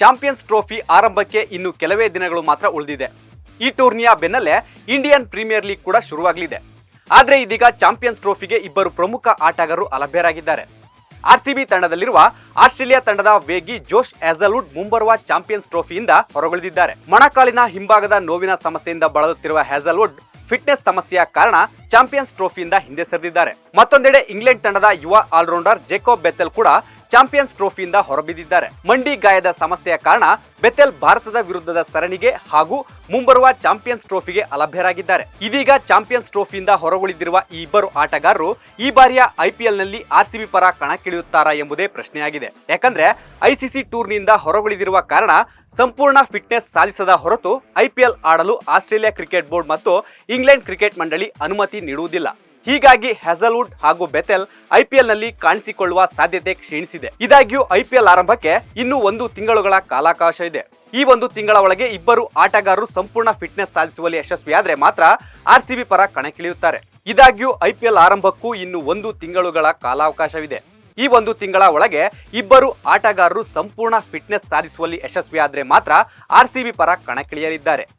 Champions trophy ಆರಂಭಕ್ಕೆ ಇನ್ನು ಕೆಲವೇ ದಿನಗಳು ಮಾತ್ರ ಉಳಿದಿದೆ. ಈ ಟೂರ್ನಿಯ ಬೆನ್ನಲ್ಲೇ ಇಂಡಿಯನ್ ಪ್ರೀಮಿಯರ್ ಲೀಗ್ ಕೂಡ ಶುರುವಾಗಲಿದೆ. ಆದರೆ ಇದೀಗ ಚಾಂಪಿಯನ್ಸ್ ಟ್ರೋಫಿಗೆ ಇಬ್ಬರು ಪ್ರಮುಖ ಆಟಗಾರರು ಅಲಭ್ಯರಾಗಿದ್ದಾರೆ. ಆರ್ಸಿಬಿ ತಂಡದಲ್ಲಿರುವ ಆಸ್ಟ್ರೇಲಿಯಾ ತಂಡದ ವೇಗಿ ಜೋಶ್ ಹ್ಯಾಜಲ್ವುಡ್ ಮುಂಬರುವ ಚಾಂಪಿಯನ್ಸ್ ಟ್ರೋಫಿಯಿಂದ ಹೊರಗುಳಿದಿದ್ದಾರೆ. ಮೊಣಕಾಲಿನ ಹಿಂಭಾಗದ ನೋವಿನ ಸಮಸ್ಯೆಯಿಂದ ಬಳಲುತ್ತಿರುವ ಹ್ಯಾಜಲ್ವುಡ್ ಫಿಟ್ನೆಸ್ ಸಮಸ್ಯೆಯ ಕಾರಣ ಚಾಂಪಿಯನ್ಸ್ ಟ್ರೋಫಿಯಿಂದ ಹಿಂದೆ ಸರಿದಿದ್ದಾರೆ. ಮತ್ತೊಂದೆಡೆ ಇಂಗ್ಲೆಂಡ್ ತಂಡದ ಯುವ ಆಲ್ರೌಂಡರ್ ಜೇಕೋಬ್ ಬೆಥೆಲ್ ಕೂಡ ಚಾಂಪಿಯನ್ಸ್ ಟ್ರೋಫಿಯಿಂದ ಹೊರಬಿದ್ದಿದ್ದಾರೆ. ಮಂಡಿ ಗಾಯದ ಸಮಸ್ಯೆಯ ಕಾರಣ ಬೆಥೆಲ್ ಭಾರತದ ವಿರುದ್ಧದ ಸರಣಿಗೆ ಹಾಗೂ ಮುಂಬರುವ ಚಾಂಪಿಯನ್ಸ್ ಟ್ರೋಫಿಗೆ ಅಲಭ್ಯರಾಗಿದ್ದಾರೆ. ಇದೀಗ ಚಾಂಪಿಯನ್ಸ್ ಟ್ರೋಫಿಯಿಂದ ಹೊರಗುಳಿದಿರುವ ಈ ಇಬ್ಬರು ಆಟಗಾರರು ಈ ಬಾರಿಯ ಐಪಿಎಲ್ನಲ್ಲಿ ಆರ್ಸಿಬಿ ಪರ ಕಣಕ್ಕಿಳಿಯುತ್ತಾರಾ ಎಂಬುದೇ ಪ್ರಶ್ನೆಯಾಗಿದೆ. ಯಾಕಂದ್ರೆ ಐಸಿಸಿ ಟೂರ್ನಿಯಿಂದ ಹೊರಗುಳಿದಿರುವ ಕಾರಣ ಸಂಪೂರ್ಣ ಫಿಟ್ನೆಸ್ ಸಾಧಿಸದ ಹೊರತು ಐಪಿಎಲ್ ಆಡಲು ಆಸ್ಟ್ರೇಲಿಯಾ ಕ್ರಿಕೆಟ್ ಬೋರ್ಡ್ ಮತ್ತು ಇಂಗ್ಲೆಂಡ್ ಕ್ರಿಕೆಟ್ ಮಂಡಳಿ ಅನುಮತಿ ನೀಡುವುದಿಲ್ಲ. ಹೀಗಾಗಿ ಹ್ಯಾಜಲ್ವುಡ್ ಹಾಗೂ ಬೆಥೆಲ್ ಐಪಿಎಲ್ನಲ್ಲಿ ಕಾಣಿಸಿಕೊಳ್ಳುವ ಸಾಧ್ಯತೆ ಕ್ಷೀಣಿಸಿದೆ. ಇದಾಗ್ಯೂ ಐಪಿಎಲ್ ಆರಂಭಕ್ಕೆ ಇನ್ನೂ 1 ತಿಂಗಳುಗಳ ಕಾಲಾವಕಾಶ ಇದೆ. ಈ 1 ತಿಂಗಳ ಒಳಗೆ ಇಬ್ಬರು ಆಟಗಾರರು ಸಂಪೂರ್ಣ ಫಿಟ್ನೆಸ್ ಸಾಧಿಸುವಲ್ಲಿ ಯಶಸ್ವಿಯಾದರೆ ಮಾತ್ರ ಆರ್ಸಿಬಿ ಪರ ಕಣಕ್ಕಿಳಿಯುತ್ತಾರೆ. ಇದಾಗ್ಯೂ ಐಪಿಎಲ್ ಆರಂಭಕ್ಕೂ ಇನ್ನು 1 ತಿಂಗಳುಗಳ ಕಾಲಾವಕಾಶವಿದೆ. ಈ 1 ತಿಂಗಳ ಒಳಗೆ ಇಬ್ಬರು ಆಟಗಾರರು ಸಂಪೂರ್ಣ ಫಿಟ್ನೆಸ್ ಸಾಧಿಸುವಲ್ಲಿ ಯಶಸ್ವಿಯಾದರೆ ಮಾತ್ರ ಆರ್ಸಿಬಿ ಪರ ಕಣಕ್ಕಿಳಿಯಲಿದ್ದಾರೆ.